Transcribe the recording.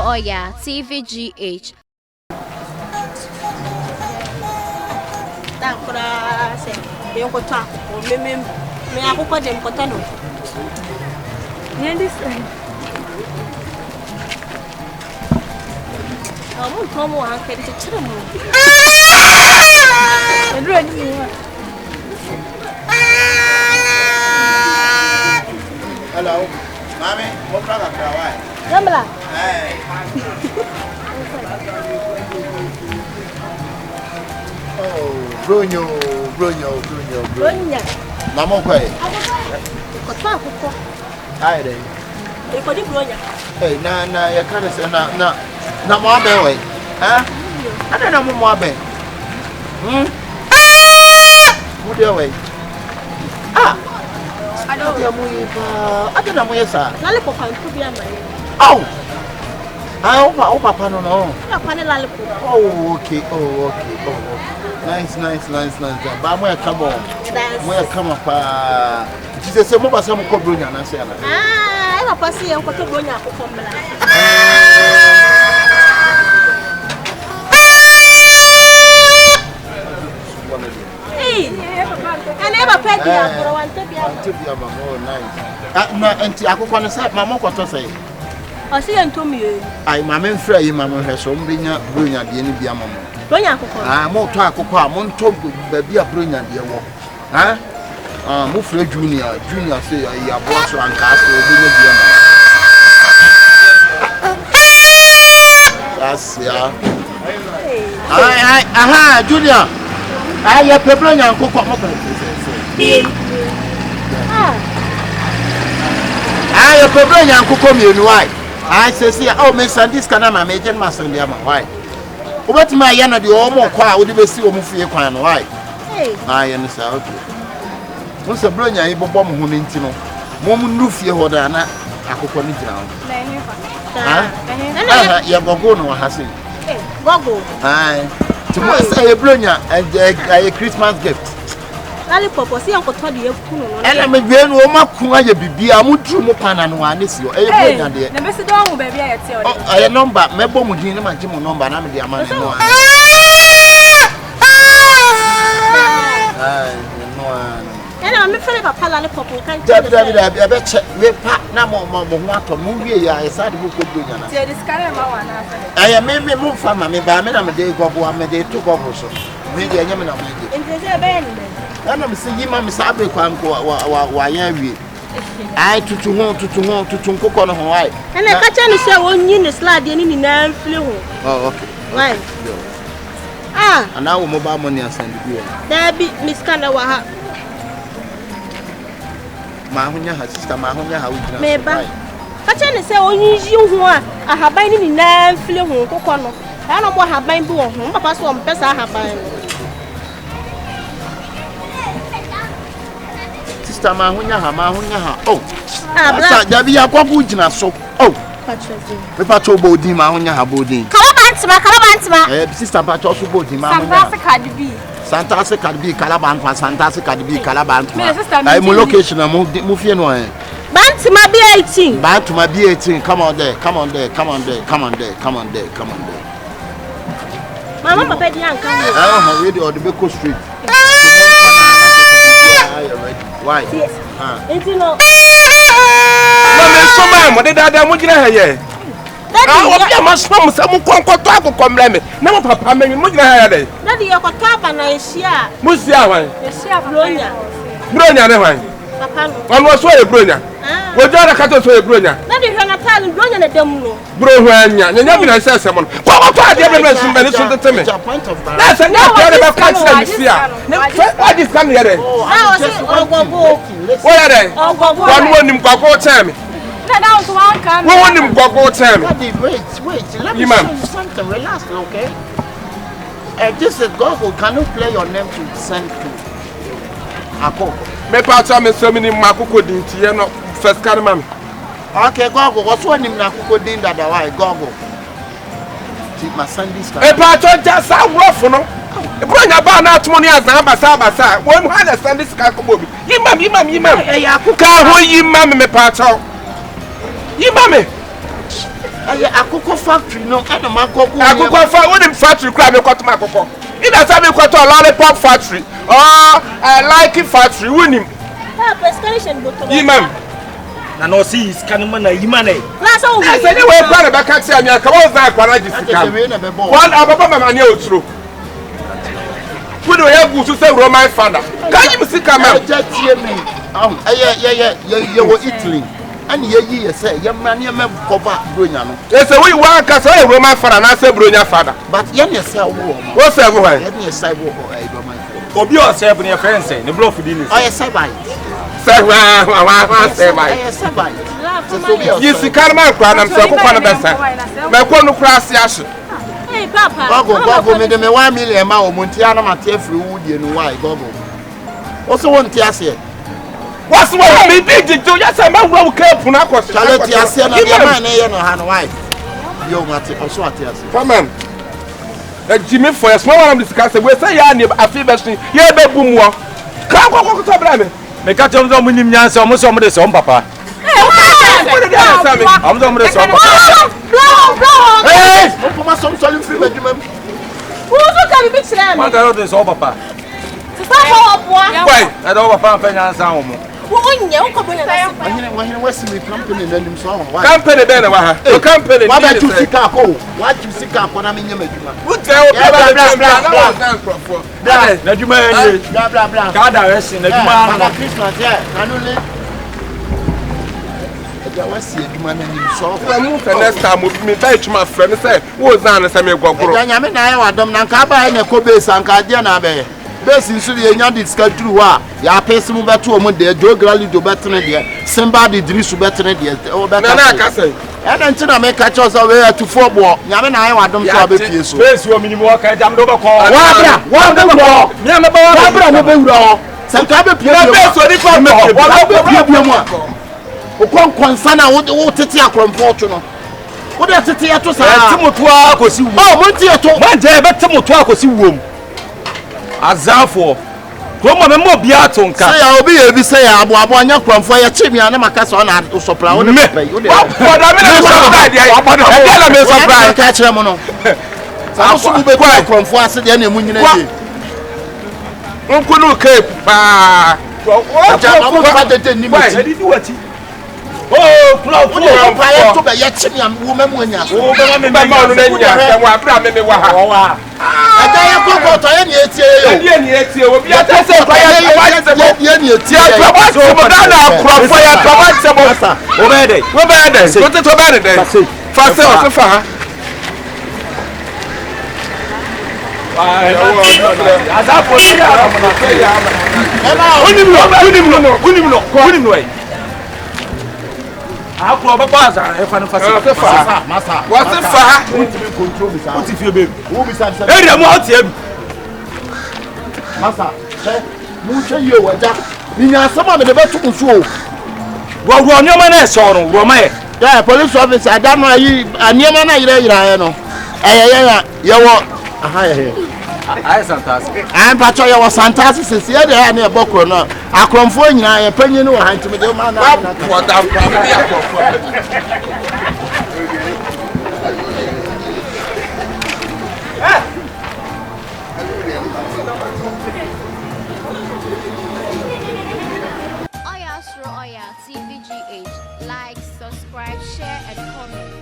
Oyaa, Tvgh. Hello, mommy. What kind of cry? Yamla. Hey. Oh, Bruno. Mama, quiet. Hi there. Hey, na, you can't say na more way. Huh? I don't know more way. What your way? I don't know where, sir. Oh, I hope Papa no. Oh, okay. Nice. But I'm come on. Where come up? She says, "Some of us are covering and I say, I have a see a photo going up from I never paid you for one nice. And I go on the side, Mamma, what to say? I see and to me. I, Mamma, Frey, Mamma has so many brilliant, the India Mamma. I'm more talk of one talk be a brilliant dear walk. Huh? Mufre Junior say, I have boss and castle. That's yeah. Aha, Junior. I have a plan and cook up. I have a plan and cook up. Why? I say, oh, Miss Sandis can I make it master in the why? What my yana the almost quiet would be see a movie why? I understand. Okay. What's a brilliant able bomb who means to know? Mom, no fear what I could put it down. You go no has it. Gogo. Aye. To say a brilliant and a Christmas gift. Lollipop, see Uncle Toddy. And I'm a grand woman who I be a mutual pan and one is your brilliant dear. The best dog, baby, I tell you. I know, but my bomb would my Jim number and I'm the amount of and I'm afraid of a lollipop. I bet we pack no more to movie. I said, who could do I am maybe move from me, but I'm a day go, I'm a day to go. Maybe I am in a meeting. And I'm saying, Mamma Sabi Quanko, why I to cook on Hawaii. And I catch any show on you, slide in the flew. Oh, okay. Right. And now mobile money I send you. There be Miss Kandawa. Mahunya has sister Mahunya, how we can buy. Catch any say on you who are I have been in the flew. Cocono. I don't want to have been born. Papa saw best I have been. Sister Mahunya, oh, Jabi, I go good in so. Oh, the patrol body, Mahunya, body. Calabantima, Sister Patrol body, Santa Cadibi, Calaban, Santa Cadibi, Calaban. I'm location, I'm moving away. Bantima be 18. Bantima be 18. Come on there. Mamma, Betty, and come. I don't know, the Beko Street. Why? It's no. What did I do? What did I hear? I must from some conquer. No, Papa, maybe much higher. Daddy, you're a cap and I share. Musia, Bronya, Papa, one was so a Bronya. What did I cut us to a Bronya? Daddy, you're not telling Bronya the demo. Bronya, and never I said someone. What are you mentioning to me? That's another question here. Why this come here? What are they? One wouldn't go tell me. One wouldn't go tell me. Wait, let me tell you something. Relax, okay? This is Google. Can you play your name to send to Ako? Me pacha me so many makuko dinti ye no first carry mama. Okay, Google. What's one name makuko din that why Google? Take my Sundays. Me pacha just a rough no. Bring about that money as na basa. One had Sundays ka ko bobi. Imam. Eh ya ku ka ho imam me pacha. Imam. Akoko factory no ana makoko. Akoko factory cry me kwat makoko. If that's how me kwat lollipop factory or LIKEEE factory wunim. Prescription bottle. Imam. Na no see scan man na yimane. Na so we. Say we plan be ka say am ka won zan kwara di sika. One ababa mama ne oturo. We do have go to say Roman father. Can you see come out? Just hear me. You were Italy. And ye say, your man, you may cover Brunia. Yes, we want to say Roman father, and I say Brunia father. But yen yourself, what's everywhere? Yen yourself, Obi yourself in your friends say, the blow for dinner. I say by. Say, you see, Carman, I'm so one of them. My corner class, yes. Hey, Papa. Gogo, made me 1 million mao, Montiana, Matia, Fruity, and why, Gogo. Also, one Tiasia. What's what we did to yes, I'm not well careful. Charlotte, I said, I'm not wife. Yo, Mati, also at yes. Come on. Jimmy, for a small one discussing, we say, I feel best. Yeah, baby, more. Come on, to blame. Make a jump on him, Yancy, almost some of the song, Papa. I'm the song. Hey, my son, solid free regiment. Who's going to be slam? I don't know this all, Papa. Why? I don't have a pen and sound. When you was in the company, then him song. Company, then a company. What about you, Sikako? What you sick up when I'm in your regiment? What tell you blah, blah, blah. God, I rest in the man. Christmas, yeah. Can you live? I was seeing you man and you saw. I move the next time with me, bet my friend, say, what's on the same go? I mean, I don't know, Kaba and a Kobe Sankadiana Bay. Best in Suri and Yadi Skatua, Ya Pace move back to a month, Joe Grally to better than dear, somebody dreams to better than dear, or better. And until I make catch us away to 4 ball, Yaman, I don't have a piece. Place you mean walk, I don't know. Upon concern, I would take a fortune. What does it here to say? Timotwa, because you want to my dear, but Timotwa, because you womb. Azafo. Come on, more beaton. Say, I'll be a say, I want your crumb for your chimney and my castle on to supply. What I mean, I'm catch them on. I'll soon be quiet from Fossett and Munich. Uncle Cape, what? Oh, Cloud, I to be yet chimney and woman when you're so many. I club a bazaar, if I'm What's the far? What if you baby? Who besides Hey, I'm out here. Massa, Mucha, you were Jack. You are some of the best to show. Well, run your man, son, Romae. Yeah, police officer, I don't know you, and your man, I know. You want a higher. I fantastic. I'm Patricia was fantastic since the other hand of Bokro. I come for you, I pay you no hand to me. What I'm Oyaa, Suro, Oyaa, Tvgh. Like, subscribe, share, and comment.